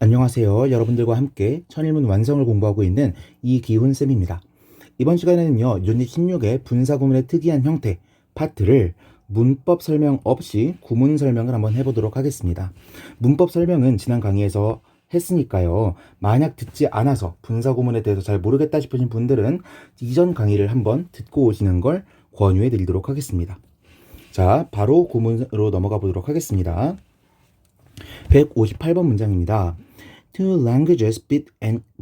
안녕하세요. 여러분들과 함께 천일문 완성을 공부하고 있는 이기훈쌤입니다. 이번 시간에는요, 유닛 16의 분사구문의 특이한 형태 파트를 문법 설명 없이 구문 설명을 한번 해보도록 하겠습니다. 문법 설명은 지난 강의에서 했으니까요. 만약 듣지 않아서 분사구문에 대해서 잘 모르겠다 싶으신 분들은 이전 강의를 한번 듣고 오시는 걸 권유해 드리도록 하겠습니다. 자, 바로 구문으로 넘어가 보도록 하겠습니다. 158번 문장입니다. Two languages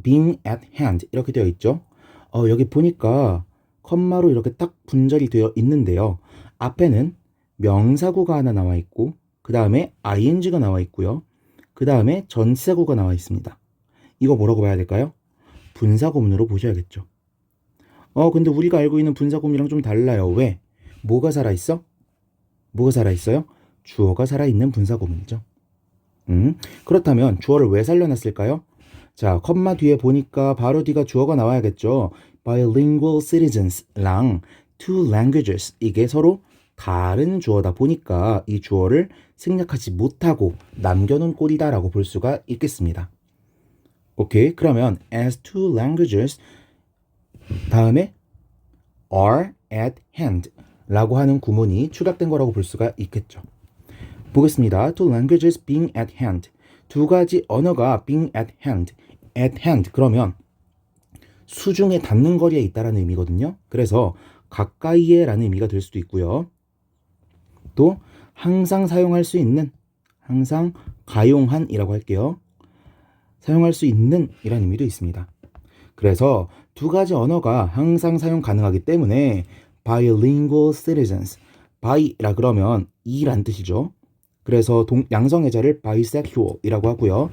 being at hand 이렇게 되어 있죠. 여기 보니까 컴마로 이렇게 딱 분절이 되어 있는데요. 앞에는 명사구가 하나 나와 있고 그 다음에 ing가 나와 있고요. 그 다음에 전치사구가 나와 있습니다. 이거 뭐라고 봐야 될까요? 분사구문으로 보셔야겠죠. 근데 우리가 알고 있는 분사구문이랑 좀 달라요. 왜? 뭐가 살아있어? 뭐가 살아있어요? 주어가 살아있는 분사구문이죠. 그렇다면 주어를 왜 살려놨을까요? 자, 컴마 뒤에 보니까 바로 뒤가 주어가 나와야겠죠. Bilingual citizens랑 two languages 이게 서로 다른 주어다 보니까 이 주어를 생략하지 못하고 남겨놓은 꼴이다라고 볼 수가 있겠습니다. 오케이, 그러면 as two languages 다음에 are at hand 라고 하는 구문이 추가된 거라고 볼 수가 있겠죠. 보겠습니다. Two languages being at hand. 두 가지 언어가 being at hand. at hand. 그러면 수중에 닿는 거리에 있다라는 의미거든요. 그래서 가까이에 라는 의미가 될 수도 있고요. 또 항상 사용할 수 있는, 항상 가용한 이라고 할게요. 사용할 수 있는 이라는 의미도 있습니다. 그래서 두 가지 언어가 항상 사용 가능하기 때문에 bilingual citizens. bi라 그러면 이란 뜻이죠. 그래서 양성애자를 bisexual이라고 하고요.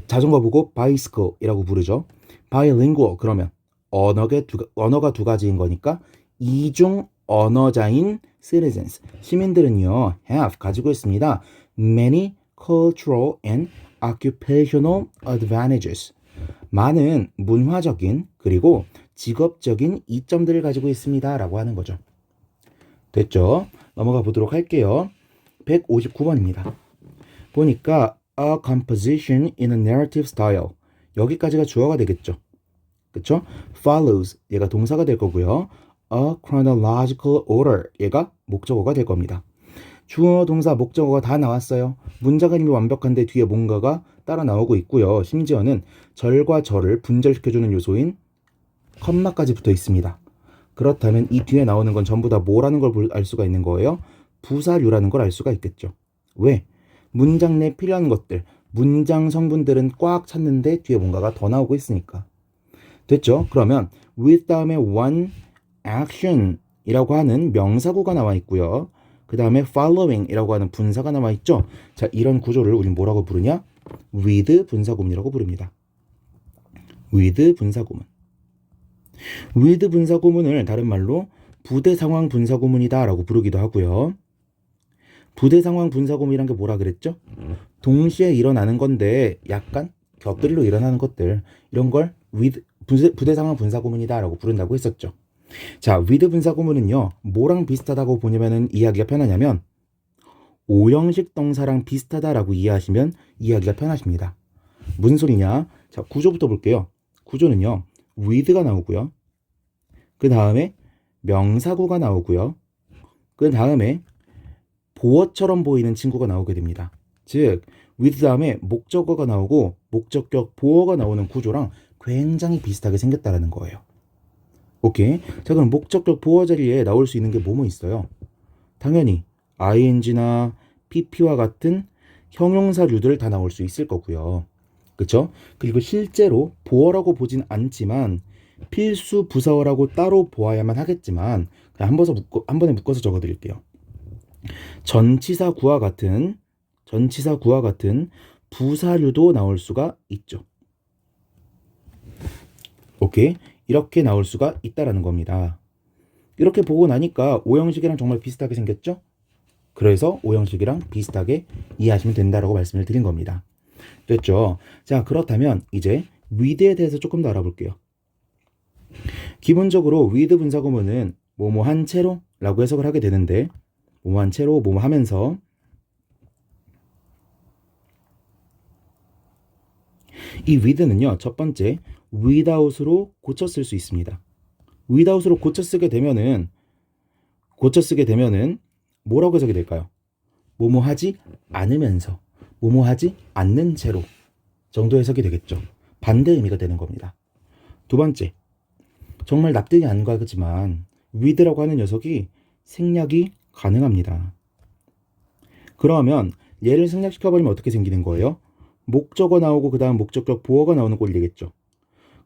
자전거 보고 bicycle이라고 부르죠. bilingual 그러면 언어가 두 가지인 거니까 이중 언어자인 citizens 시민들은요 have 가지고 있습니다. many cultural and occupational advantages 많은 문화적인 그리고 직업적인 이점들을 가지고 있습니다 라고 하는 거죠. 됐죠? 넘어가 보도록 할게요. 159번입니다. 보니까 a composition in a narrative style 여기까지가 주어가 되겠죠. 그쵸? follows 얘가 동사가 될 거고요. a chronological order 얘가 목적어가 될 겁니다. 주어, 동사, 목적어가 다 나왔어요. 문장은 이미 완벽한데 뒤에 뭔가가 따라 나오고 있고요. 심지어는 절과 절을 분절시켜주는 요소인 컴마까지 붙어 있습니다. 그렇다면 이 뒤에 나오는 건 전부 다 뭐라는 걸 알 수가 있는 거예요? 부사류라는 걸 알 수가 있겠죠. 왜? 문장 내 필요한 것들, 문장 성분들은 꽉 찼는데 뒤에 뭔가가 더 나오고 있으니까. 됐죠? 그러면 with 다음에 one action 이라고 하는 명사구가 나와 있고요. 그 다음에 following 이라고 하는 분사가 나와 있죠. 자, 이런 구조를 우린 뭐라고 부르냐? with 분사구문이라고 부릅니다. with 분사구문. with 분사구문을 다른 말로 부대 상황 분사구문이다 라고 부르기도 하고요. 부대 상황 분사구문이란 게 뭐라 그랬죠? 동시에 일어나는 건데 약간 곁들로 일어나는 것들 이런 걸 with 부대 상황 분사구문이다 라고 부른다고 했었죠. 자, with 분사구문은요 뭐랑 비슷하다고 보냐면은 이해하기가 편하냐면 오형식 동사랑 비슷하다라고 이해하시면 이해하기가 편하십니다. 무슨 소리냐? 자, 구조부터 볼게요. 구조는요 with가 나오고요. 그 다음에 명사구가 나오고요. 그 다음에 보어처럼 보이는 친구가 나오게 됩니다. 즉 with 다음에 목적어가 나오고 목적격 보어가 나오는 구조랑 굉장히 비슷하게 생겼다는 거예요. 오케이. 자, 그럼 목적격 보어 자리에 나올 수 있는 게 뭐뭐 있어요? 당연히 ing나 pp와 같은 형용사류들 다 나올 수 있을 거고요. 그쵸? 그리고 실제로 보어라고 보진 않지만 필수 부사어라고 따로 보아야만 하겠지만 그냥 한 번에 묶어서 적어드릴게요. 전치사 구와 같은 부사류도 나올 수가 있죠. 오케이? 이렇게 나올 수가 있다라는 겁니다. 이렇게 보고 나니까 오형식이랑 정말 비슷하게 생겼죠? 그래서 오형식이랑 비슷하게 이해하시면 된다라고 말씀을 드린 겁니다. 됐죠? 자, 그렇다면 이제 with에 대해서 조금 더 알아볼게요. 기본적으로 with 분사구문은 뭐뭐한 채로 라고 해석을 하게 되는데 뭐뭐한 채로 뭐뭐 하면서 이 with는요, 첫 번째 without으로 고쳐 쓸 수 있습니다. without으로 고쳐 쓰게 되면은 뭐라고 해석이 될까요? 뭐뭐 하지 않으면서, 뭐뭐 하지 않는 채로 정도 해석이 되겠죠. 반대 의미가 되는 겁니다. 두 번째, 정말 납득이 안 가지만 with라고 하는 녀석이 생략이 가능합니다. 그러면 얘를 생략시켜버리면 어떻게 생기는 거예요? 목적어 나오고 그 다음 목적격 보어가 나오는 꼴이 되겠죠.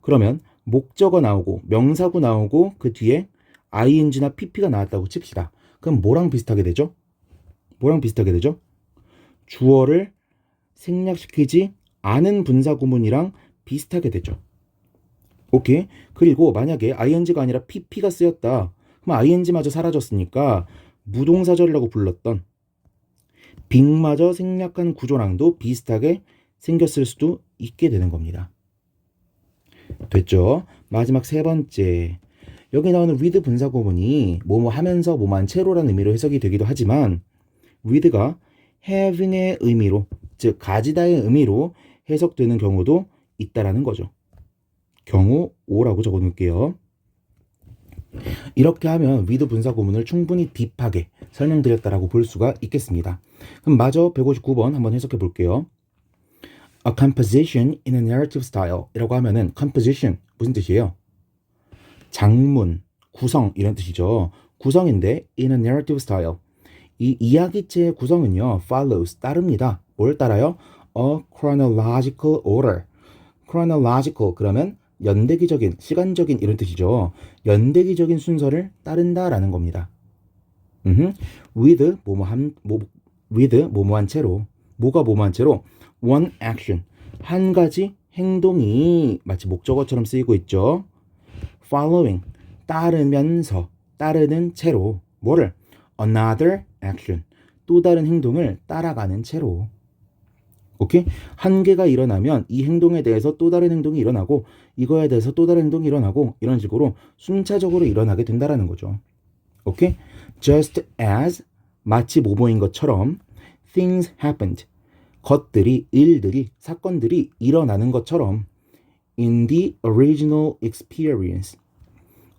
그러면 목적어 나오고 명사구 나오고 그 뒤에 ing나 pp가 나왔다고 칩시다. 그럼 뭐랑 비슷하게 되죠? 주어를 생략시키지 않은 분사구문이랑 비슷하게 되죠. 오케이? 그리고 만약에 ing가 아니라 pp가 쓰였다. 그럼 ing마저 사라졌으니까 무동사절이라고 불렀던 빙마저 생략한 구조랑도 비슷하게 생겼을 수도 있게 되는 겁니다. 됐죠? 마지막 세 번째. 여기 나오는 with 분사구문이 뭐뭐 하면서 뭐만 채로라는 의미로 해석이 되기도 하지만 with가 having의 의미로, 즉 가지다의 의미로 해석되는 경우도 있다라는 거죠. 경우 5라고 적어 놓을게요. 이렇게 하면 with 분사구문을 충분히 딥하게 설명드렸다라고 볼 수가 있겠습니다. 그럼 마저 159번 한번 해석해 볼게요. A composition in a narrative style 이라고 하면은 composition 무슨 뜻이에요? 장문, 구성 이런 뜻이죠. 구성인데 in a narrative style 이 이야기체의 구성은요 follows 따릅니다. 뭘 따라요? A chronological order. chronological 그러면 연대기적인, 시간적인 이런 뜻이죠. 연대기적인 순서를 따른다라는 겁니다. with 뭐뭐한 채로 뭐가 뭐뭐한 채로 one action 한 가지 행동이 마치 목적어처럼 쓰이고 있죠. following 따르면서 따르는 채로 뭐를 another action 또 다른 행동을 따라가는 채로 오케이? 한 개가 일어나면 이 행동에 대해서 또 다른 행동이 일어나고 이거에 대해서 또 다른 행동이 일어나고 이런 식으로 순차적으로 일어나게 된다라는 거죠. 오케이? Just as 마치 뭐뭐인 것처럼 things happened 것들이, 일들이, 사건들이 일어나는 것처럼 in the original experience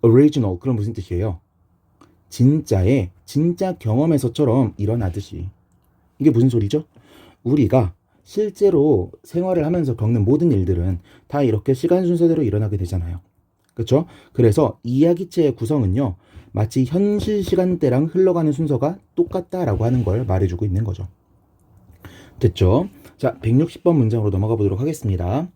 original 그럼 무슨 뜻이에요? 진짜 경험에서처럼 일어나듯이 이게 무슨 소리죠? 우리가 실제로 생활을 하면서 겪는 모든 일들은 다 이렇게 시간 순서대로 일어나게 되잖아요. 그렇죠? 그래서 이야기체의 구성은요. 마치 현실 시간대랑 흘러가는 순서가 똑같다라고 하는 걸 말해주고 있는 거죠. 됐죠? 자, 160번 문장으로 넘어가 보도록 하겠습니다.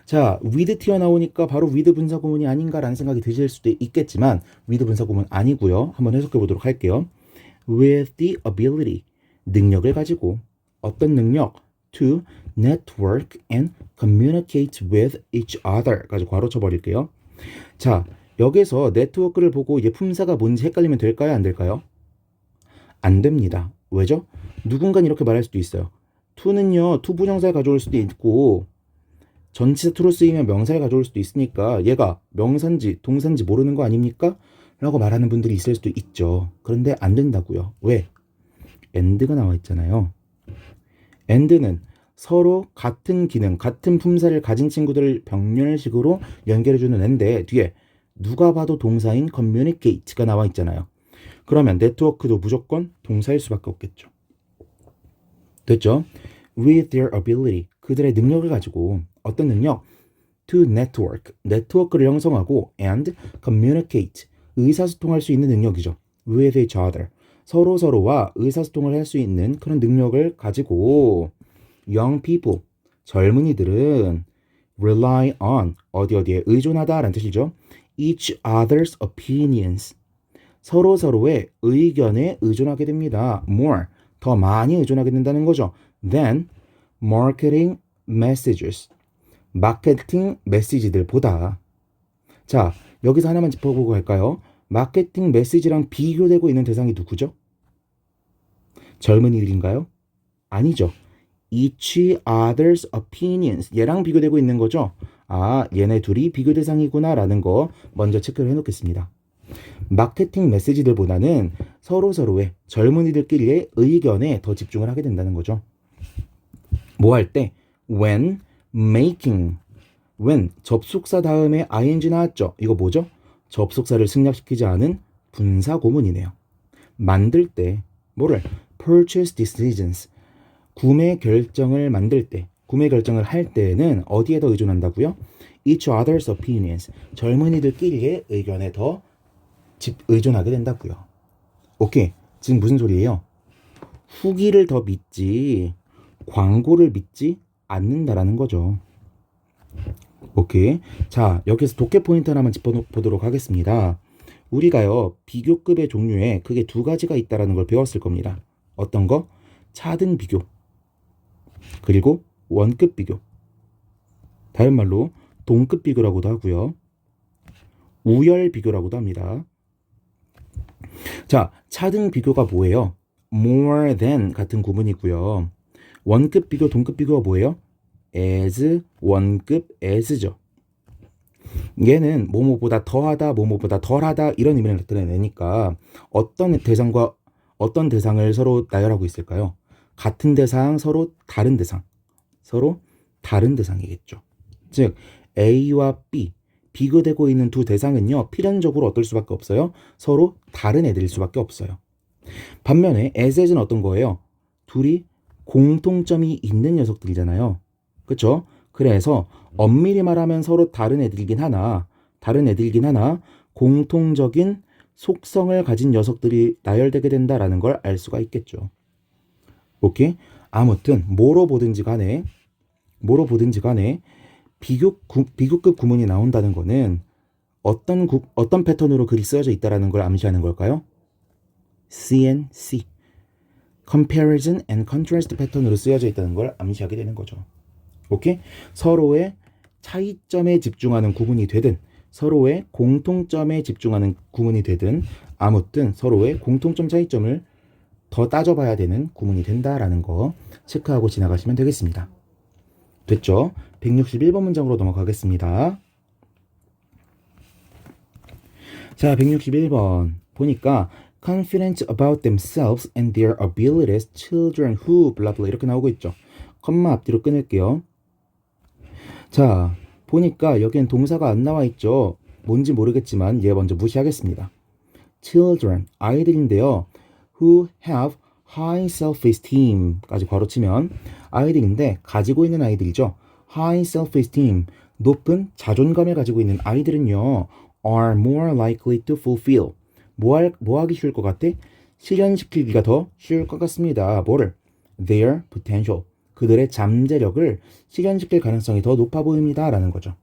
자, with 튀어나오니까 바로 with 분사구문이 아닌가라는 생각이 드실 수도 있겠지만 with 분사구문 아니고요. 한번 해석해 보도록 할게요. with the ability 능력을 가지고 어떤 능력? to network and communicate with each other까지 괄호쳐 버릴게요. 자, 여기서 네트워크를 보고 얘 품사가 뭔지 헷갈리면 될까요? 안 될까요? 안 됩니다. 왜죠? 누군가는 이렇게 말할 수도 있어요. to는요, to 부정사를 가져올 수도 있고 전치사 to로 쓰이면 명사를 가져올 수도 있으니까 얘가 명사인지 동사인지 모르는 거 아닙니까? 라고 말하는 분들이 있을 수도 있죠. 그런데 안 된다고요. 왜? and가 나와 있잖아요. and는 서로 같은 기능, 같은 품사를 가진 친구들을 병렬식으로 연결해주는 and 뒤에 누가 봐도 동사인 communicate가 나와 있잖아요. 그러면 네트워크도 무조건 동사일 수밖에 없겠죠. 됐죠? with their ability 그들의 능력을 가지고 어떤 능력? to network 네트워크를 형성하고 and communicate 의사소통할 수 있는 능력이죠. with each other 서로와 의사소통을 할 수 있는 그런 능력을 가지고 young people 젊은이들은 rely on 어디에 의존하다라는 뜻이죠. each other's opinions 서로의 의견에 의존하게 됩니다. more 더 많이 의존하게 된다는 거죠. than marketing messages 마케팅 메시지들보다. 자, 여기서 하나만 짚어보고 갈까요? 마케팅 메시지랑 비교되고 있는 대상이 누구죠? 젊은이들인가요? 아니죠. each other's opinions 얘랑 비교되고 있는 거죠. 아, 얘네 둘이 비교 대상이구나 라는 거 먼저 체크를 해놓겠습니다. 마케팅 메시지들보다는 서로의 젊은이들끼리의 의견에 더 집중을 하게 된다는 거죠. 뭐 할 때? when making when 접속사 다음에 ing 나왔죠. 이거 뭐죠? 접속사를 승낙시키지 않은 분사구문이네요. 만들 때 뭐를? purchase decisions 구매 결정을 만들 때, 구매 결정을 할 때는 어디에 더 의존한다고요? each other's opinions 젊은이들끼리의 의견에 더 의존하게 된다고요. 오케이. 지금 무슨 소리예요? 후기를 더 믿지 광고를 믿지 않는다라는 거죠. 오케이. 자, 여기서 독해 포인트 하나만 짚어보도록 하겠습니다. 우리가요, 비교급의 종류에 크게 두 가지가 있다라는 걸 배웠을 겁니다. 어떤 거? 차등 비교. 그리고 원급 비교. 다른 말로 동급 비교라고도 하고요. 우열 비교라고도 합니다. 자, 차등 비교가 뭐예요? more than 같은 구문이고요. 원급 비교, 동급 비교가 뭐예요? as, 원급 as죠. 얘는 뭐뭐보다 더하다, 뭐뭐보다 덜하다 이런 의미를 나타내니까 어떤 대상과 어떤 대상을 서로 나열하고 있을까요? 같은 대상, 서로 다른 대상. 서로 다른 대상이겠죠. 즉 A와 B, 비교되고 있는 두 대상은요. 필연적으로 어떨 수밖에 없어요? 서로 다른 애들일 수밖에 없어요. 반면에 as는 어떤 거예요? 둘이 공통점이 있는 녀석들이잖아요. 그렇죠? 그래서 엄밀히 말하면 서로 다른 애들이긴 하나 공통적인 속성을 가진 녀석들이 나열되게 된다라는 걸 알 수가 있겠죠. 오케이? 아무튼 뭐로 보든지 간에 비교급 구문이 나온다는 거는 어떤 패턴으로 글이 쓰여져 있다라는 걸 암시하는 걸까요? CNC Comparison and Contrast 패턴으로 쓰여져 있다는 걸 암시하게 되는 거죠. 오케이? 서로의 차이점에 집중하는 구문이 되든 서로의 공통점에 집중하는 구문이 되든 아무튼 서로의 공통점 차이점을 더 따져봐야 되는 구문이 된다라는 거 체크하고 지나가시면 되겠습니다. 됐죠? 161번 문장으로 넘어가겠습니다. 자, 161번 보니까 confident about themselves and their abilities, children who 블라블라 이렇게 나오고 있죠. 컴마 앞뒤로 끊을게요. 자, 보니까 여기엔 동사가 안 나와 있죠. 뭔지 모르겠지만 얘 먼저 무시하겠습니다. children, 아이들인데요. who have high self-esteem까지 괄호치면 아이들인데 가지고 있는 아이들이죠. high self-esteem, 높은 자존감을 가지고 있는 아이들은요. are more likely to fulfill. 뭐 하기 쉬울 것 같아? 실현시키기가 더 쉬울 것 같습니다. 뭐를? their potential. 그들의 잠재력을 실현시킬 가능성이 더 높아 보입니다. 라는 거죠.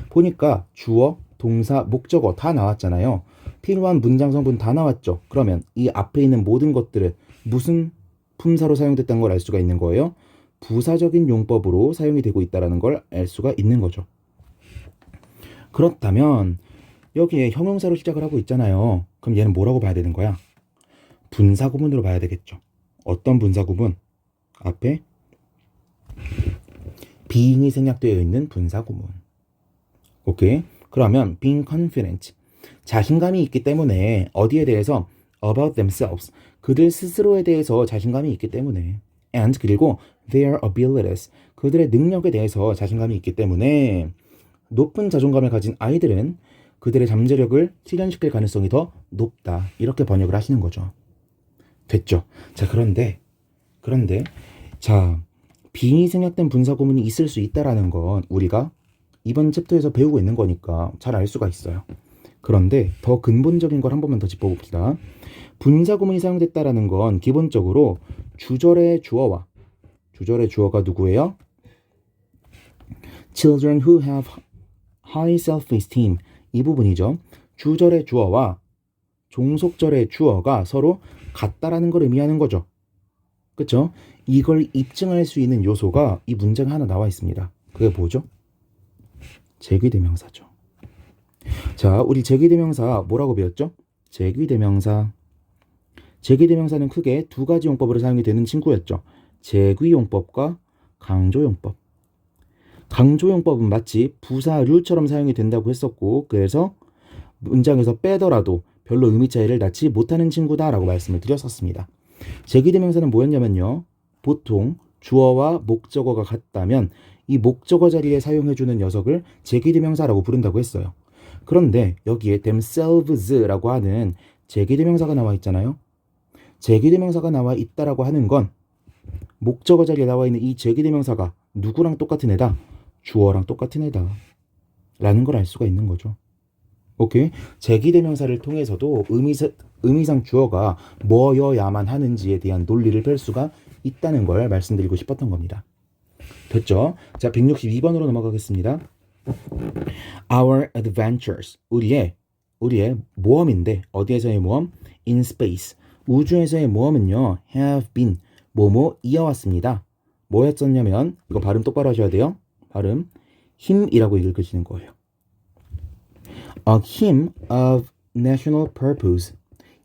보니까 주어, 동사, 목적어 다 나왔잖아요. 필요한 문장 성분 다 나왔죠. 그러면 이 앞에 있는 모든 것들은 무슨 품사로 사용됐다는 걸 알 수가 있는 거예요. 부사적인 용법으로 사용이 되고 있다는 걸 알 수가 있는 거죠. 그렇다면 여기에 형용사로 시작을 하고 있잖아요. 그럼 얘는 뭐라고 봐야 되는 거야? 분사구문으로 봐야 되겠죠. 어떤 분사구문? 앞에 being이 생략되어 있는 분사구문. 오케이? 그러면 being confident, 자신감이 있기 때문에 어디에 대해서? about themselves, 그들 스스로에 대해서 자신감이 있기 때문에 and 그리고 their abilities, 그들의 능력에 대해서 자신감이 있기 때문에 높은 자존감을 가진 아이들은 그들의 잠재력을 실현시킬 가능성이 더 높다. 이렇게 번역을 하시는 거죠. 됐죠? 자, 그런데 자, being이 생략된 분사구문이 있을 수 있다라는 건 우리가 이번 챕터에서 배우고 있는 거니까 잘 알 수가 있어요. 그런데 더 근본적인 걸 한 번만 더 짚어봅시다. 분사구문이 사용됐다라는 건 기본적으로 주절의 주어가 누구예요? Children who have high self-esteem, 이 부분이죠. 주절의 주어와 종속절의 주어가 서로 같다라는 걸 의미하는 거죠. 그렇죠? 이걸 입증할 수 있는 요소가 이 문장에 하나 나와 있습니다. 그게 뭐죠? 제귀대명사죠. 자, 우리 제귀대명사 뭐라고 배웠죠? 제귀대명사는 크게 두 가지 용법으로 사용이 되는 친구였죠. 제귀용법과 강조용법. 강조용법은 마치 부사류처럼 사용이 된다고 했었고, 그래서 문장에서 빼더라도 별로 의미 차이를 낳지 못하는 친구다라고 말씀을 드렸었습니다. 제귀대명사는 뭐였냐면요. 보통 주어와 목적어가 같다면 이 목적어 자리에 사용해주는 녀석을 제기대명사라고 부른다고 했어요. 그런데 여기에 themselves라고 하는 제기대명사가 나와 있잖아요. 제기대명사가 나와 있다라고 하는 건 목적어 자리에 나와 있는 이 제기대명사가 누구랑 똑같은 애다? 주어랑 똑같은 애다. 라는 걸 알 수가 있는 거죠. 오케이? 제기대명사를 통해서도 의미상 주어가 뭐여야만 하는지에 대한 논리를 펼 수가 있다는 걸 말씀드리고 싶었던 겁니다. 됐죠? 자, 162번으로 넘어가겠습니다. Our adventures. 우리의 모험인데 어디에서의 모험? In space. 우주에서의 모험은요. Have been. 뭐뭐 이어왔습니다. 뭐였었냐면 이거 발음 똑바로 하셔야 돼요. 발음 힘이라고 읽으시는 거예요. A hymn of national purpose.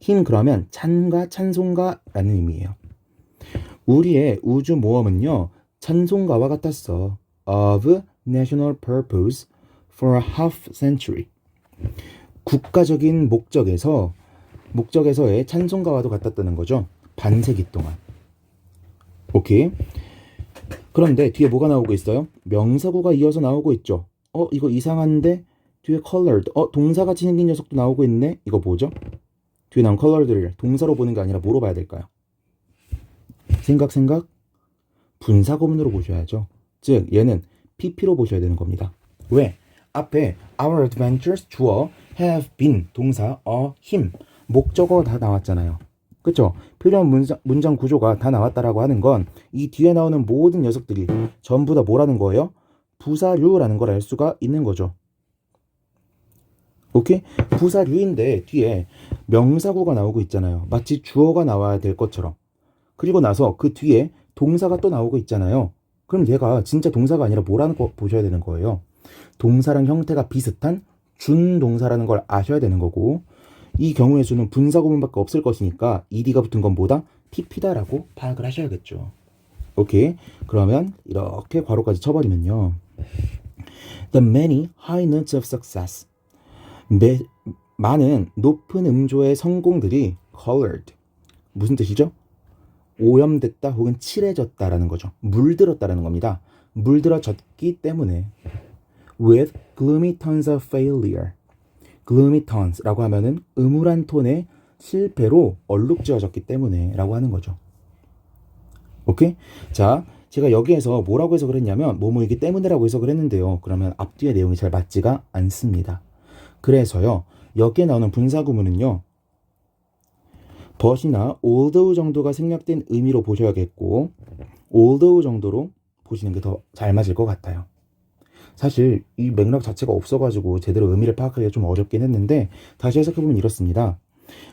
힘 그러면 찬가 찬송가라는 의미예요. 우리의 우주 모험은요. 찬송가와 같았어. Of national purpose for a half century. 국가적인 목적에서의 찬송가와도 같았다는 거죠. 반세기 동안. 오케이. 그런데 뒤에 뭐가 나오고 있어요? 명사구가 이어서 나오고 있죠. 이거 이상한데 뒤에 colored. 동사같이 생긴 녀석도 나오고 있네. 이거 뭐죠? 뒤에 나온 colored를 동사로 보는 게 아니라 뭐로 봐야 될까요? 생각 분사구문으로 보셔야죠. 즉 얘는 PP로 보셔야 되는 겁니다. 왜? 앞에 our adventures 주어 have been 동사 him 목적어 다 나왔잖아요. 그쵸? 필요한 문장 구조가 다 나왔다라고 하는 건 이 뒤에 나오는 모든 녀석들이 전부 다 뭐라는 거예요? 부사류라는 걸 알 수가 있는 거죠. 오케이? 부사류인데 뒤에 명사구가 나오고 있잖아요. 마치 주어가 나와야 될 것처럼. 그리고 나서 그 뒤에 동사가 또 나오고 있잖아요. 그럼 얘가 진짜 동사가 아니라 뭐라는 거 보셔야 되는 거예요. 동사랑 형태가 비슷한 준동사라는 걸 아셔야 되는 거고 이 경우의 수는 분사구문밖에 없을 것이니까 ed가 붙은 건 뭐다? pp다라고 파악을 하셔야겠죠. 오케이. 그러면 이렇게 괄호까지 쳐버리면요. The many high notes of success. 많은 높은 음조의 성공들이 colored. 무슨 뜻이죠? 오염됐다 혹은 칠해졌다라는 거죠. 물들었다라는 겁니다. 물들어졌기 때문에 with gloomy tones of failure. gloomy tones라고 하면은 음울한 톤의 실패로 얼룩지어졌기 때문에 라고 하는 거죠. 오케이? 자, 제가 여기에서 뭐라고 해서 그랬냐면 뭐뭐이기 때문에라고 해서 그랬는데요. 그러면 앞뒤의 내용이 잘 맞지가 않습니다. 그래서요. 여기에 나오는 분사구문은요. but이나 although 정도가 생략된 의미로 보셔야겠고 although 정도로 보시는 게 더 잘 맞을 것 같아요. 사실 이 맥락 자체가 없어가지고 제대로 의미를 파악하기가 좀 어렵긴 했는데 다시 해석해보면 이렇습니다.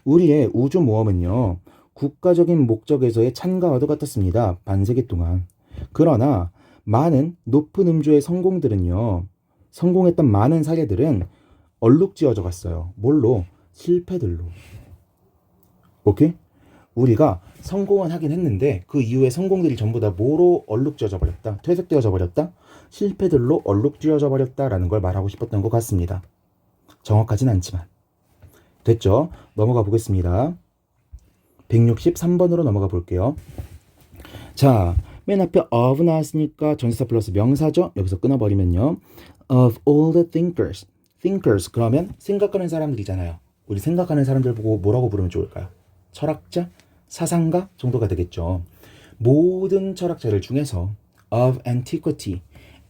우리의 우주 모험은요. 국가적인 목적에서의 찬가와도 같았습니다. 반세기 동안. 그러나 많은 높은 음주의 성공했던 많은 사례들은 얼룩지어져 갔어요. 뭘로? 실패들로. 오케이? 우리가 성공은 하긴 했는데 그 이후에 성공들이 전부 다 뭐로 얼룩지어져 버렸다? 퇴색되어져 버렸다? 실패들로 얼룩지어져 버렸다라는 걸 말하고 싶었던 것 같습니다. 정확하진 않지만. 됐죠? 넘어가 보겠습니다. 163번으로 넘어가 볼게요. 자, 맨 앞에 of 나왔으니까 전치사 플러스 명사죠? 여기서 끊어버리면요. Of all the thinkers. thinkers 그러면 생각하는 사람들이잖아요. 우리 생각하는 사람들 보고 뭐라고 부르면 좋을까요? 철학자? 사상가? 정도가 되겠죠. 모든 철학자들 중에서 of antiquity.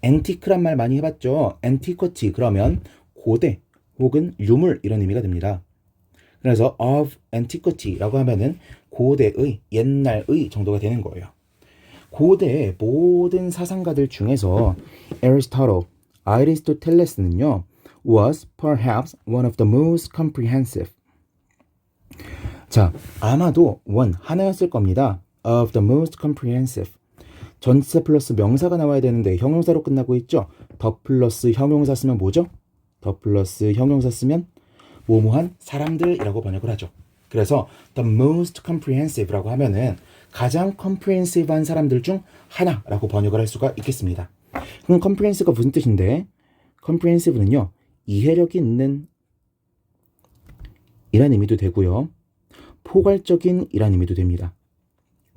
antique란 말 많이 해봤죠? antiquity 그러면 고대 혹은 유물 이런 의미가 됩니다. 그래서 of antiquity라고 하면은 고대의, 옛날의 정도가 되는 거예요. 고대의 모든 사상가들 중에서 아리스토텔레스는요, was perhaps one of the most comprehensive. 자, 아마도 하나였을 겁니다. of the most comprehensive. 전치사 플러스 명사가 나와야 되는데 형용사로 끝나고 있죠? 더 플러스 형용사 쓰면 뭐죠? 더 플러스 형용사 쓰면 뭐뭐한 사람들이라고 번역을 하죠. 그래서 the most comprehensive라고 하면은 가장 comprehensive한 사람들 중 하나라고 번역을 할 수가 있겠습니다. 그럼 comprehensive가 무슨 뜻인데? comprehensive는요. 이해력이 있는 이란 의미도 되고요. 포괄적인 이란 의미도 됩니다.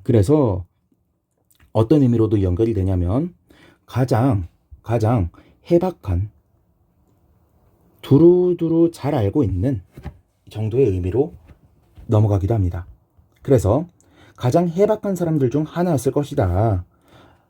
그래서 어떤 의미로도 연결이 되냐면 가장 가장 해박한, 두루두루 잘 알고 있는 정도의 의미로 넘어가기도 합니다. 그래서 가장 해박한 사람들 중 하나였을 것이다.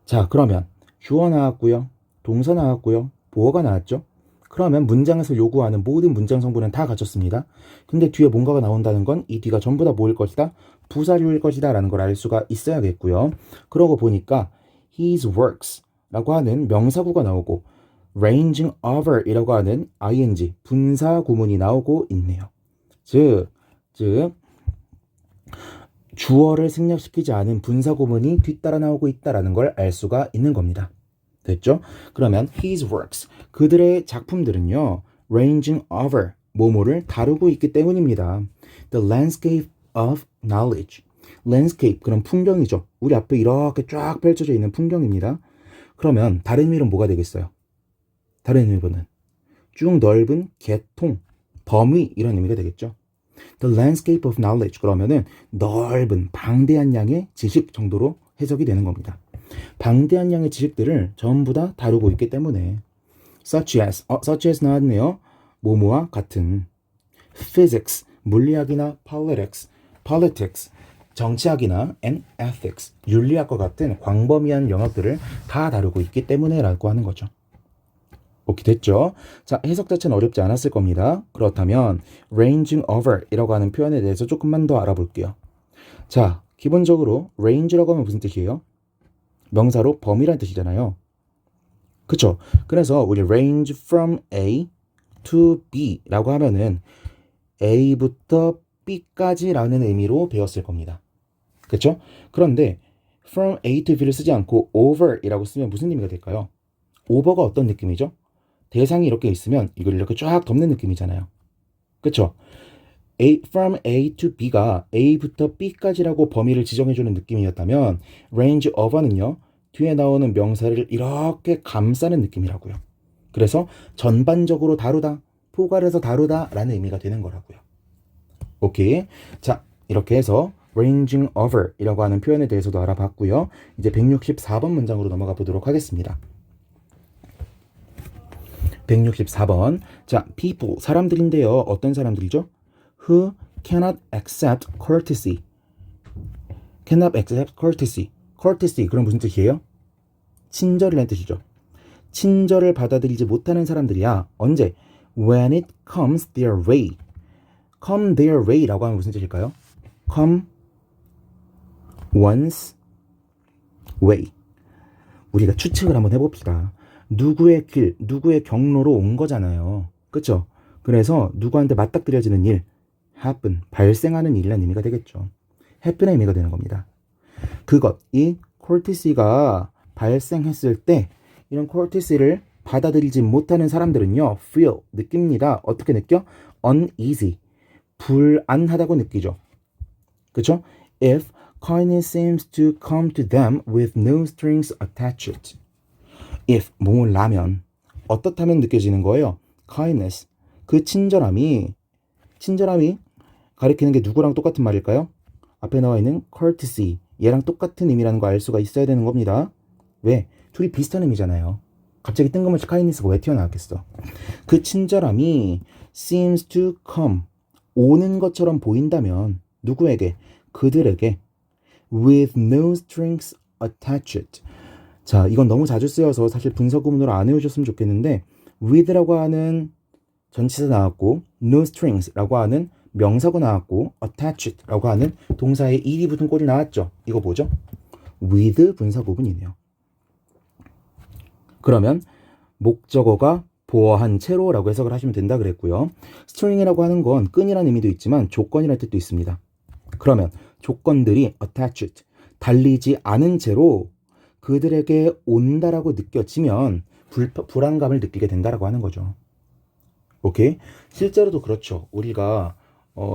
자, 그러면 주어 나왔고요. 동사 나왔고요. 보어가 나왔죠. 그러면 문장에서 요구하는 모든 문장 성분은 다 갖췄습니다. 근데 뒤에 뭔가가 나온다는 건 이 뒤가 전부 다 뭐일 것이다? 부사류일 것이다 라는 걸 알 수가 있어야겠고요. 그러고 보니까 his works 라고 하는 명사구가 나오고 ranging over 이라고 하는 ing 분사 구문이 나오고 있네요. 즉 주어를 생략시키지 않은 분사 구문이 뒤따라 나오고 있다라는 걸 알 수가 있는 겁니다. 됐죠? 그러면 his works, 그들의 작품들은요, ranging over, 뭐뭐를 다루고 있기 때문입니다. The landscape of knowledge. landscape, 그럼 풍경이죠. 우리 앞에 이렇게 쫙 펼쳐져 있는 풍경입니다. 그러면 다른 의미는 뭐가 되겠어요? 다른 의미는 쭉 넓은 개통, 범위 이런 의미가 되겠죠. The landscape of knowledge, 그러면은 넓은 방대한 양의 지식 정도로 해석이 되는 겁니다. 방대한 양의 지식들을 전부 다 다루고 있기 때문에 such as 나왔네요. 뭐뭐와 같은 physics, 물리학이나 politics, 정치학이나 and ethics, 윤리학과 같은 광범위한 영역들을 다 다루고 있기 때문에 라고 하는 거죠. 오케이, 됐죠? 자, 해석 자체는 어렵지 않았을 겁니다. 그렇다면 ranging over 이라고 하는 표현에 대해서 조금만 더 알아볼게요. 자, 기본적으로 range라고 하면 무슨 뜻이에요? 명사로 범위라는 뜻이잖아요. 그쵸? 그래서 우리 range from A to B 라고 하면은 A부터 B까지 라는 의미로 배웠을 겁니다. 그쵸? 그런데 from A to B를 쓰지 않고 over 이라고 쓰면 무슨 의미가 될까요? over가 어떤 느낌이죠? 대상이 이렇게 있으면 이걸 이렇게 쫙 덮는 느낌이잖아요. 그쵸? from A to B가 A부터 B까지라고 범위를 지정해주는 느낌이었다면 range over는요, 뒤에 나오는 명사를 이렇게 감싸는 느낌이라고요. 그래서 전반적으로 다루다, 포괄해서 다루다 라는 의미가 되는 거라고요. 오케이. 자, 이렇게 해서 ranging over 이라고 하는 표현에 대해서도 알아봤고요. 이제 164번 문장으로 넘어가 보도록 하겠습니다. 164번. 자, people, 사람들인데요. 어떤 사람들이죠? Who cannot accept courtesy. cannot accept courtesy. courtesy, 그럼 무슨 뜻이에요? 친절이라는 뜻이죠. 친절을 받아들이지 못하는 사람들이야. 언제? When it comes their way. come their way라고 하면 무슨 뜻일까요? come one's way. 우리가 추측을 한번 해봅시다. 누구의 길, 누구의 경로로 온 거잖아요. 그쵸? 그래서 누구한테 맞닥뜨려지는 일, happen, 발생하는 일이라는 의미가 되겠죠. happen의 의미가 되는 겁니다. 그것, 이 courtesy가 발생했을 때 이런 courtesy를 받아들이지 못하는 사람들은요, feel, 느낍니다. 어떻게 느껴? uneasy, 불안하다고 느끼죠. 그쵸? If kindness seems to come to them with no strings attached. if, 뭐라면, 어떻다면 느껴지는 거예요? kindness, 그 친절함이 가리키는 게 누구랑 똑같은 말일까요? 앞에 나와 있는 courtesy, 얘랑 똑같은 의미라는 거 알 수가 있어야 되는 겁니다. 왜? 둘이 비슷한 의미잖아요. 갑자기 뜬금없이 kindness가 왜 튀어나왔겠어? 그 친절함이 seems to come, 오는 것처럼 보인다면 누구에게? 그들에게 with no strings attached. 자, 이건 너무 자주 쓰여서 사실 분사구문으로 안 외우셨으면 좋겠는데 with라고 하는 전치사 나왔고 no strings라고 하는 명사구 나왔고 attached라고 하는 동사의 일이 붙은 꼴이 나왔죠. 이거 뭐죠? with 분사구문이네요. 그러면 목적어가 보어한 채로라고 해석을 하시면 된다 그랬고요. string이라고 하는 건 끈이라는 의미도 있지만 조건이라는 뜻도 있습니다. 그러면 조건들이 attached, 달리지 않은 채로 그들에게 온다라고 느껴지면 불안감을 느끼게 된다라고 하는 거죠. 오케이? 실제로도 그렇죠. 우리가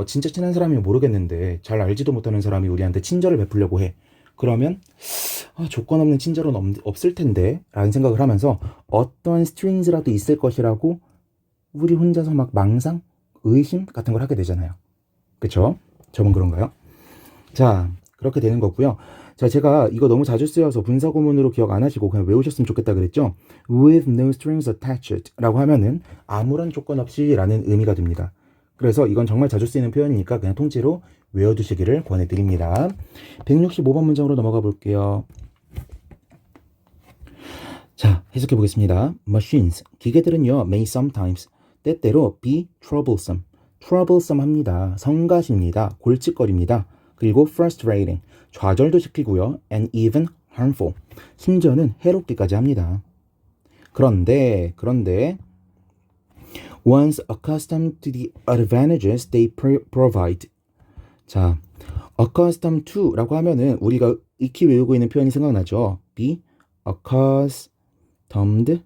진짜 친한 사람이면 모르겠는데 잘 알지도 못하는 사람이 우리한테 친절을 베풀려고 해. 그러면 조건 없는 친절은 없을 텐데 라는 생각을 하면서 어떤 스트링스라도 있을 것이라고 우리 혼자서 막 망상, 의심 같은 걸 하게 되잖아요. 그쵸? 저는 그런가요? 자, 그렇게 되는 거고요. 자, 제가 이거 너무 자주 쓰여서 분사구문으로 기억 안 하시고 그냥 외우셨으면 좋겠다 그랬죠? with no strings attached 라고 하면은 아무런 조건 없이 라는 의미가 됩니다. 그래서 이건 정말 자주 쓰이는 표현이니까 그냥 통째로 외워두시기를 권해드립니다. 165번 문장으로 넘어가 볼게요. 자, 해석해 보겠습니다. Machines, 기계들은요, may sometimes, 때때로 be troublesome, troublesome 합니다. 성가십니다. 골칫거립니다. 그리고 frustrating, 좌절도 시키고요. and even harmful, 심지어는 해롭기까지 합니다. 그런데 once accustomed to the advantages they provide. 자, accustomed to 라고 하면은 우리가 익히 외우고 있는 표현이 생각나죠? be accustomed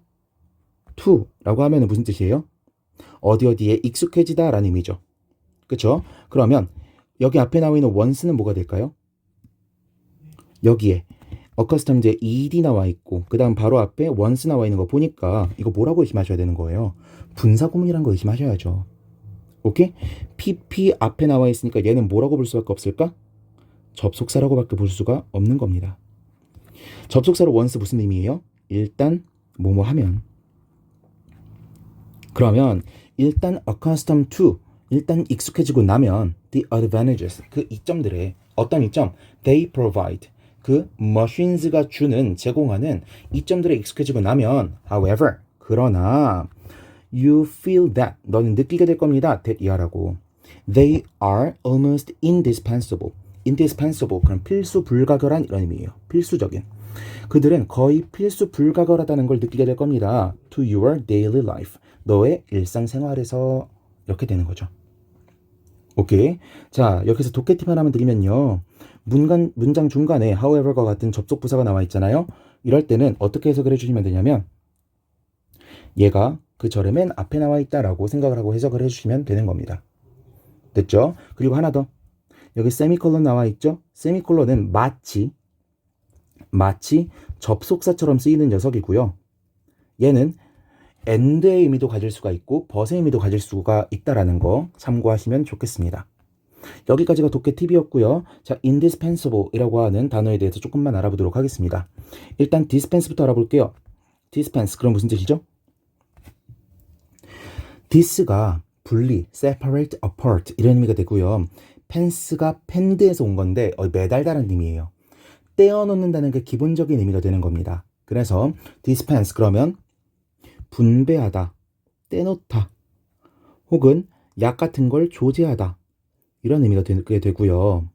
to 라고 하면은 무슨 뜻이에요? 어디에 익숙해지다 라는 의미죠. 그쵸? 그러면 여기 앞에 나와 있는 once는 뭐가 될까요? 여기에 accustomed에 ed 나와 있고 그 다음 바로 앞에 once 나와 있는 거 보니까 이거 뭐라고 의심하셔야 되는 거예요? 분사구문이란 거 의심하셔야죠. 오케이? pp 앞에 나와 있으니까 얘는 뭐라고 볼 수밖에 없을까? 접속사라고밖에 볼 수가 없는 겁니다. 접속사로 once 무슨 의미예요? 일단 뭐뭐 하면. 그러면 일단 accustomed to, 일단 익숙해지고 나면 the advantages, 그 이점들의 어떤 이점? they provide, 그 machines가 주는, 제공하는 이점들에 익숙해지고 나면 however, 그러나 you feel that, 너는 느끼게 될 겁니다. that 이하라고. they are almost indispensable. indispensable, 그럼 필수 불가결한 이런 의미예요. 필수적인. 그들은 거의 필수 불가결하다는 걸 느끼게 될 겁니다. to your daily life, 너의 일상생활에서. 이렇게 되는 거죠. 오케이. 자, 여기서 독해팁 하나만 드리면요. 문장 중간에 however과 같은 접속 부사가 나와 있잖아요. 이럴 때는 어떻게 해석을 해주시면 되냐면 얘가 그 절의 맨 앞에 나와 있다라고 생각을 하고 해석을 해주시면 되는 겁니다. 됐죠? 그리고 하나 더. 여기 세미콜론 나와 있죠? 세미콜론은 마치 접속사처럼 쓰이는 녀석이고요. 얘는 and의 의미도 가질 수가 있고 but의 의미도 가질 수가 있다라는 거 참고하시면 좋겠습니다. 여기까지가 독해 팁이었고요. 자, indispensable 이라고 하는 단어에 대해서 조금만 알아보도록 하겠습니다. 일단 dispense부터 알아볼게요. dispense, 그럼 무슨 뜻이죠? dis가 분리, separate, apart 이런 의미가 되고요. pense가 pend에서 온 건데 매달다는 의미예요. 떼어놓는다는 게 기본적인 의미가 되는 겁니다. 그래서 dispense 그러면 분배하다, 떼놓다, 혹은 약 같은 걸 조제하다 이런 의미가 되게 되고요.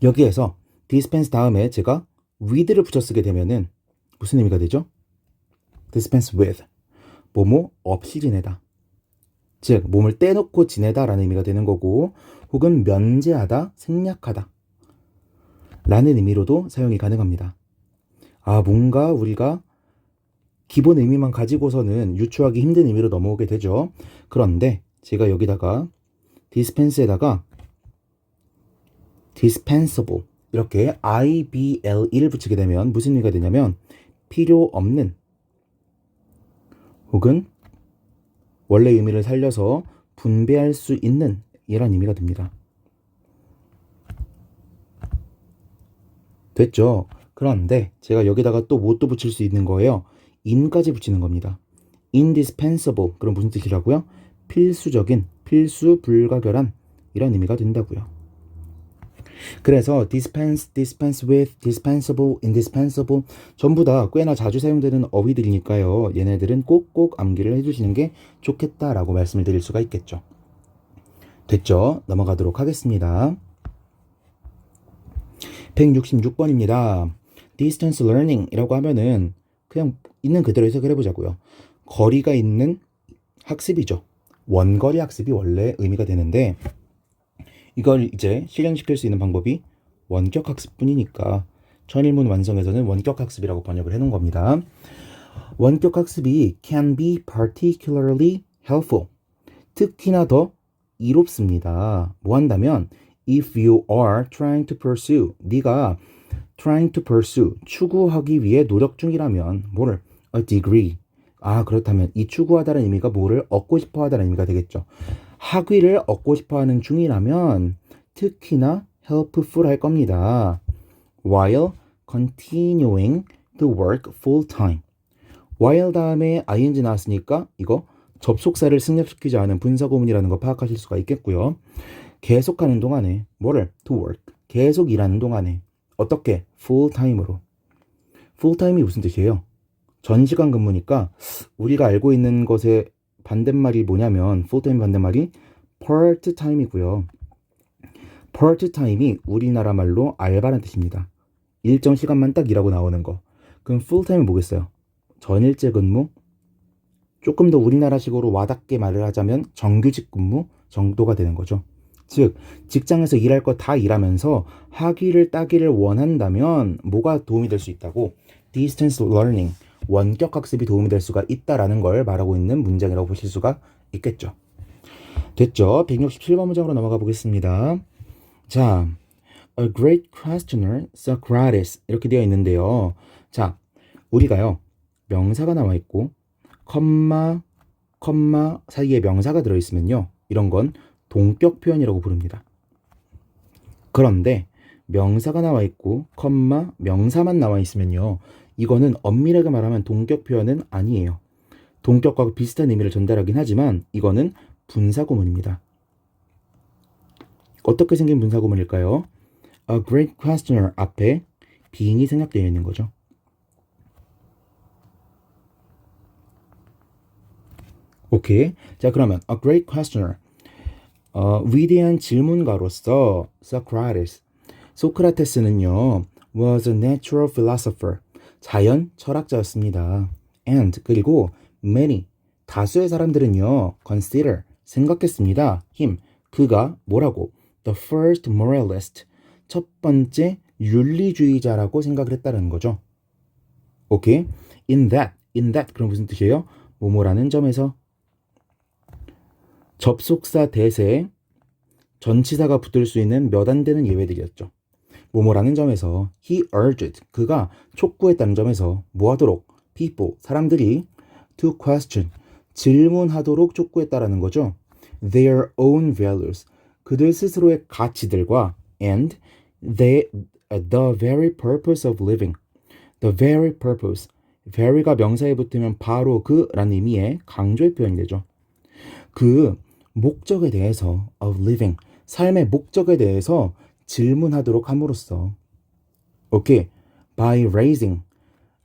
여기에서 dispense 다음에 제가 with를 붙여 쓰게 되면은 무슨 의미가 되죠? dispense with, 뭐뭐 없이 지내다, 즉 몸을 떼놓고 지내다 라는 의미가 되는 거고, 혹은 면제하다, 생략하다 라는 의미로도 사용이 가능합니다. 아, 뭔가 우리가 기본 의미만 가지고서는 유추하기 힘든 의미로 넘어오게 되죠. 그런데 제가 여기다가 dispense에다가 dispensable 이렇게 IBLE를 붙이게 되면 무슨 의미가 되냐면 필요 없는, 혹은 원래 의미를 살려서 분배할 수 있는 이런 의미가 됩니다. 됐죠? 그런데 제가 여기다가 또 뭐 또 붙일 수 있는 거예요. in까지 붙이는 겁니다. indispensable, 그럼 무슨 뜻이라고요? 필수적인, 필수 불가결한 이런 의미가 된다고요. 그래서 dispense, dispense with, dispensable, indispensable 전부 다 꽤나 자주 사용되는 어휘들이니까요. 얘네들은 꼭꼭 암기를 해주시는 게 좋겠다라고 말씀을 드릴 수가 있겠죠. 됐죠? 넘어가도록 하겠습니다. 166번입니다. distance learning 이라고 하면은 그냥 있는 그대로 해석을 해보자고요. 거리가 있는 학습이죠. 원거리 학습이 원래 의미가 되는데 이걸 이제 실행시킬 수 있는 방법이 원격 학습뿐이니까 천일문 완성에서는 원격 학습이라고 번역을 해놓은 겁니다. 원격 학습이 can be particularly helpful, 특히나 더 이롭습니다. 뭐 한다면 if you are trying to pursue, 네가 trying to pursue, 추구하기 위해 노력 중이라면 뭐를? a degree. 아, 그렇다면 이 추구하다는 의미가 뭐를 얻고 싶어 하다는 의미가 되겠죠. 학위를 얻고 싶어 하는 중이라면 특히나 helpful 할 겁니다. while continuing to work full time. while 다음에 ing 나왔으니까 이거 접속사를 승nhập시키지 않은 분사구문이라는 거 파악하실 수가 있겠고요. 계속하는 동안에 뭐를? to work. 계속 일하는 동안에 어떻게? full time으로. full time이 무슨 뜻이에요? 전시간 근무니까 우리가 알고 있는 것의 반대말이 뭐냐면 full time 반대말이 part time이고요. part time이 우리나라 말로 알바라는 뜻입니다. 일정 시간만 딱 일하고 나오는 거. 그럼 full time이 뭐겠어요? 전일제 근무? 조금 더 우리나라식으로 와닿게 말을 하자면 정규직 근무 정도가 되는 거죠. 즉 직장에서 일할 거 다 일하면서 학위를 따기를 원한다면 뭐가 도움이 될 수 있다고? distance learning, 원격 학습이 도움이 될 수가 있다라는 걸 말하고 있는 문장이라고 보실 수가 있겠죠. 됐죠? 167번 문장으로 넘어가 보겠습니다. 자, a great questioner, Socrates 이렇게 되어 있는데요. 자, 우리가요 명사가 나와 있고 컴마 사이에 명사가 들어있으면요 이런 건 동격 표현이라고 부릅니다. 그런데 명사가 나와 있고 컴마 명사만 나와 있으면요 이거는 엄밀하게 말하면 동격 표현은 아니에요. 동격과 비슷한 의미를 전달하긴 하지만 이거는 분사구문입니다. 어떻게 생긴 분사구문일까요? A great questioner 앞에 being이 생략되어 있는 거죠. 오케이. 자, 그러면 a great questioner. 위대한 질문가로서 Socrates. 소크라테스는요, was a natural philosopher. 자연 철학자였습니다. And 그리고 many 다수의 사람들은요, consider 생각했습니다. him 그가 뭐라고? The first moralist. 첫 번째 윤리주의자라고 생각을 했다는 거죠. 오케이. In that 그럼 무슨 뜻이에요? 뭐뭐라는 점에서 접속사 대세에 전치사가 붙을 수 있는 몇 안 되는 예외들이었죠. 뭐뭐라는 점에서 he urged 그가 촉구했다는 점에서 뭐하도록 people 사람들이 to question 질문하도록 촉구했다라는 거죠. their own values 그들 스스로의 가치들과 and the very purpose of living the very purpose very가 명사에 붙으면 바로 그라는 의미의 강조의 표현이 되죠. 그 목적에 대해서 of living 삶의 목적에 대해서 질문하도록 함으로써 오케이 by raising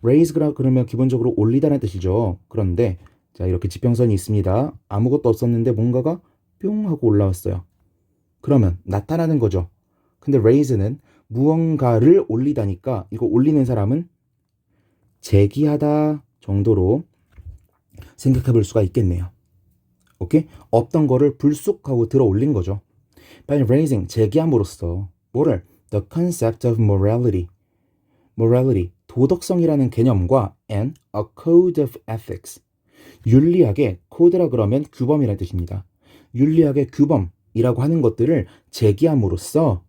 raise가 그러면 기본적으로 올리다는 뜻이죠. 그런데 자 이렇게 지평선이 있습니다. 아무것도 없었는데 뭔가가 뿅 하고 올라왔어요. 그러면 나타나는 거죠. 근데 raise는 무언가를 올리다니까 이거 올리는 사람은 제기하다 정도로 생각해 볼 수가 있겠네요. 오케이? 없던 거를 불쑥하고 들어 올린 거죠. By raising, 제기함으로써 뭐를? The concept of morality. morality, 도덕성이라는 개념과 and a code of ethics. 윤리학의 코드라 그러면 규범이라는 뜻입니다. 윤리학의 규범이라고 하는 것들을 제기함으로써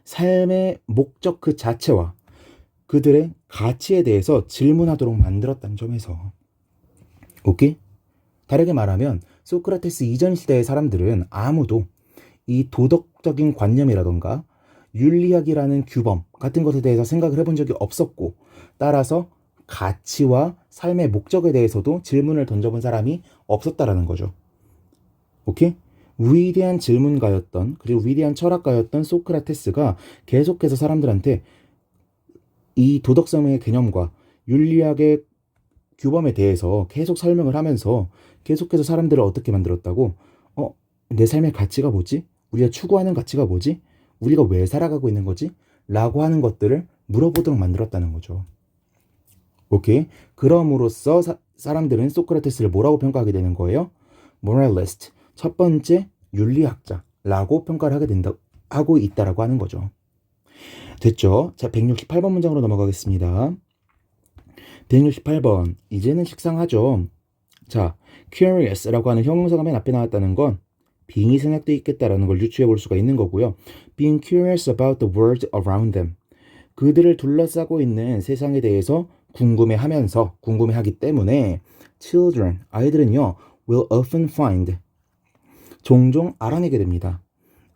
삶의 목적 그 자체와 그들의 가치에 대해서 질문하도록 만들었다는 점에서 오케이? 다르게 말하면 소크라테스 이전 시대의 사람들은 아무도 이 도덕적인 관념이라던가 윤리학이라는 규범 같은 것에 대해서 생각을 해본 적이 없었고 따라서 가치와 삶의 목적에 대해서도 질문을 던져본 사람이 없었다라는 거죠. 오케이? 위대한 질문가였던 그리고 위대한 철학가였던 소크라테스가 계속해서 사람들한테 이 도덕성의 개념과 윤리학의 규범에 대해서 계속 설명을 하면서 계속해서 사람들을 어떻게 만들었다고? 내 삶의 가치가 뭐지? 우리가 추구하는 가치가 뭐지? 우리가 왜 살아가고 있는 거지? 라고 하는 것들을 물어보도록 만들었다는 거죠. 오케이? 그럼으로써 사람들은 소크라테스를 뭐라고 평가하게 되는 거예요? moralist, 첫 번째 윤리학자라고 평가를 하고 있다라고 하는 거죠. 됐죠? 자, 168번 문장으로 넘어가겠습니다. 168번, 이제는 식상하죠. 자, curious라고 하는 형용사가 맨 앞에 나왔다는 건 being이 생략되어 있겠다라는 걸 유추해 볼 수가 있는 거고요. Being curious about the world around them. 그들을 둘러싸고 있는 세상에 대해서 궁금해하기 때문에 children, 아이들은요, will often find, 종종 알아내게 됩니다.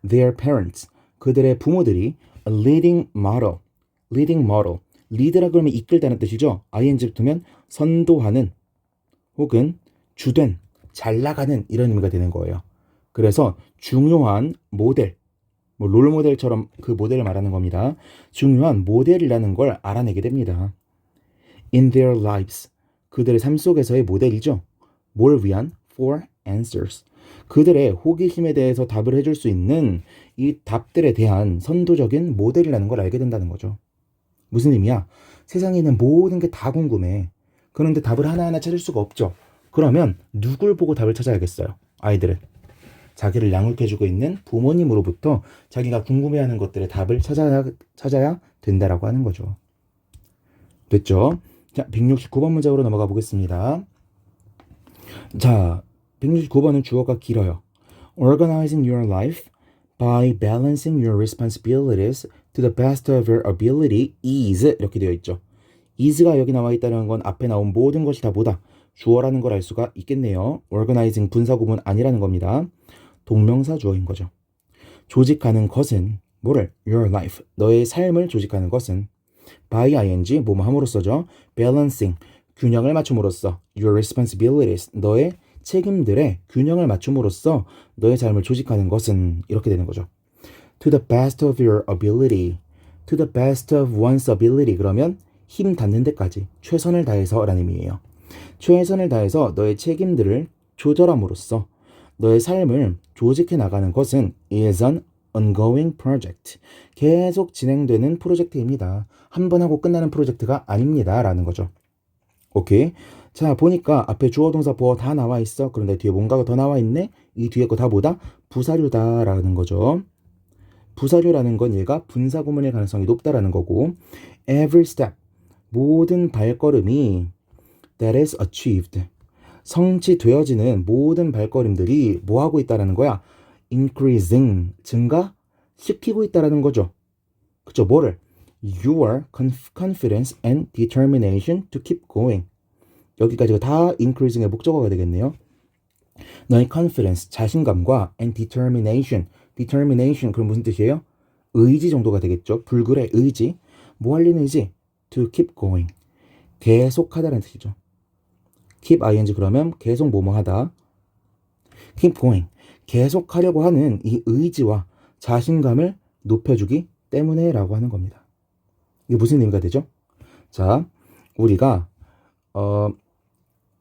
Their parents, 그들의 부모들이 a leading model. leading model. lead라 그러면 이끌다는 뜻이죠. ing 붙으면 선도하는 혹은 주된, 잘 나가는 이런 의미가 되는 거예요. 그래서 중요한 모델, 뭐 롤모델처럼 그 모델을 말하는 겁니다. 중요한 모델이라는 걸 알아내게 됩니다. In their lives. 그들의 삶 속에서의 모델이죠. 뭘 위한? For answers. 그들의 호기심에 대해서 답을 해줄 수 있는 이 답들에 대한 선도적인 모델이라는 걸 알게 된다는 거죠. 무슨 의미야? 세상에 있는 모든 게 다 궁금해. 그런데 답을 하나하나 찾을 수가 없죠. 그러면 누굴 보고 답을 찾아야겠어요? 아이들은. 자기를 양육해주고 있는 부모님으로부터 자기가 궁금해하는 것들의 답을 찾아야 된다라고 하는 거죠. 됐죠? 자, 169번 문장으로 넘어가 보겠습니다. 자, 169번은 주어가 길어요. Organizing your life by balancing your responsibilities to the best of your ability is 이렇게 되어 있죠. is가 여기 나와 있다는 건 앞에 나온 모든 것이 다 뭐다? 주어라는 걸 알 수가 있겠네요. organizing 분사구문 아니라는 겁니다. 동명사 주어인 거죠. 조직하는 것은 뭐를? your life. 너의 삶을 조직하는 것은 by ing 뭐뭐 함으로써죠. balancing 균형을 맞춤으로써 your responsibilities 너의 책임들의 균형을 맞춤으로써 너의 삶을 조직하는 것은 이렇게 되는 거죠. To the best of your ability. To the best of one's ability. 그러면 힘 닿는 데까지 최선을 다해서 라는 의미예요. 최선을 다해서 너의 책임들을 조절함으로써 너의 삶을 조직해 나가는 것은 is an ongoing project. 계속 진행되는 프로젝트입니다. 한 번 하고 끝나는 프로젝트가 아닙니다. 라는 거죠. 오케이. 자, 보니까 앞에 주어 동사 보어 다 나와 있어. 그런데 뒤에 뭔가가 더 나와 있네. 이 뒤에 거 다 뭐다? 부사류다라는 거죠. 부사류라는 건 얘가 분사구문일 가능성이 높다라는 거고 every step 모든 발걸음이 that is achieved 성취되어지는 모든 발걸음들이 뭐 하고 있다라는 거야? increasing 증가시키고 있다라는 거죠. 그쵸? 뭐를? your confidence and determination to keep going. 여기까지가 다 increasing의 목적어가 되겠네요. 너의 confidence, 자신감과 and determination. determination 그럼 무슨 뜻이에요? 의지 정도가 되겠죠. 불굴의 의지. 뭐 하려는 의지? to keep going. 계속하다는 뜻이죠. keep ing 그러면 계속 뭐뭐 하다. keep going. 계속하려고 하는 이 의지와 자신감을 높여주기 때문에 라고 하는 겁니다. 이게 무슨 의미가 되죠? 자, 우리가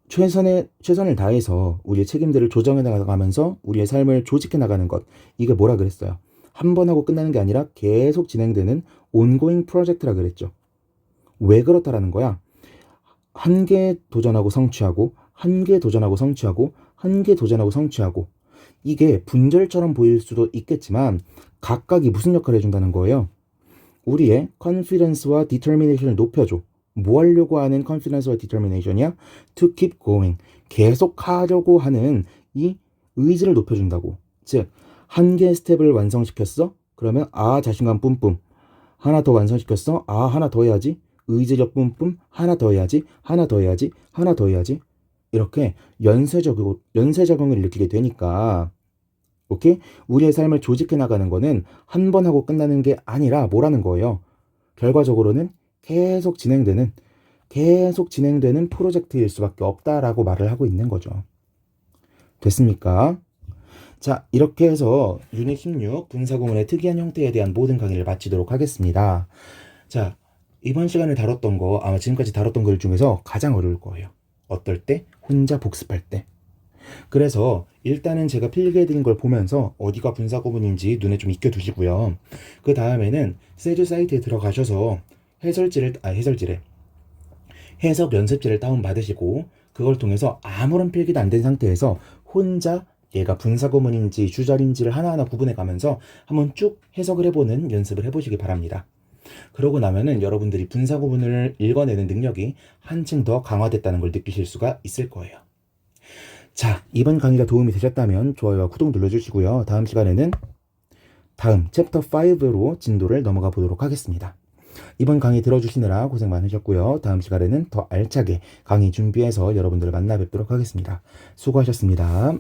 최선을 다해서 우리의 책임들을 조정해 나가면서 우리의 삶을 조직해 나가는 것. 이게 뭐라 그랬어요? 한 번 하고 끝나는 게 아니라 계속 진행되는 ongoing 프로젝트라 그랬죠. 왜 그렇다라는 거야? 한 개 도전하고 성취하고 한 개 도전하고 성취하고 한 개 도전하고 성취하고 이게 분절처럼 보일 수도 있겠지만 각각이 무슨 역할을 해준다는 거예요? 우리의 confidence와 determination을 높여줘. 뭐 하려고 하는 confidence와 determination이야? To keep going. 계속하려고 하는 이 의지를 높여준다고. 즉, 한 개의 스텝을 완성시켰어? 그러면 자신감 뿜뿜. 하나 더 완성시켰어? 하나 더 해야지. 의지력 뿜뿜. 하나 더 해야지. 하나 더 해야지. 하나 더 해야지. 이렇게 연쇄작용을 일으키게 되니까 오케이? 우리의 삶을 조직해 나가는 거는 한 번 하고 끝나는 게 아니라 뭐라는 거예요? 결과적으로는 계속 진행되는 프로젝트일 수밖에 없다라고 말을 하고 있는 거죠. 됐습니까? 자, 이렇게 해서 유닛 16 분사구문의 특이한 형태에 대한 모든 강의를 마치도록 하겠습니다. 자, 이번 시간에 다뤘던 거 아마 지금까지 다뤘던 글 중에서 가장 어려울 거예요. 어떨 때? 혼자 복습할 때. 그래서 일단은 제가 필기해드린 걸 보면서 어디가 분사구문인지 눈에 좀 익혀두시고요. 그 다음에는 세주 사이트에 들어가셔서 해석 연습지를 다운받으시고 그걸 통해서 아무런 필기도 안 된 상태에서 혼자 얘가 분사구문인지 주절인지를 하나하나 구분해가면서 한번 쭉 해석을 해보는 연습을 해보시기 바랍니다. 그러고 나면은 여러분들이 분사구문을 읽어내는 능력이 한층 더 강화됐다는 걸 느끼실 수가 있을 거예요. 자, 이번 강의가 도움이 되셨다면 좋아요와 구독 눌러주시고요. 다음 시간에는 다음 챕터 5로 진도를 넘어가 보도록 하겠습니다. 이번 강의 들어주시느라 고생 많으셨고요. 다음 시간에는 더 알차게 강의 준비해서 여러분들을 만나 뵙도록 하겠습니다. 수고하셨습니다.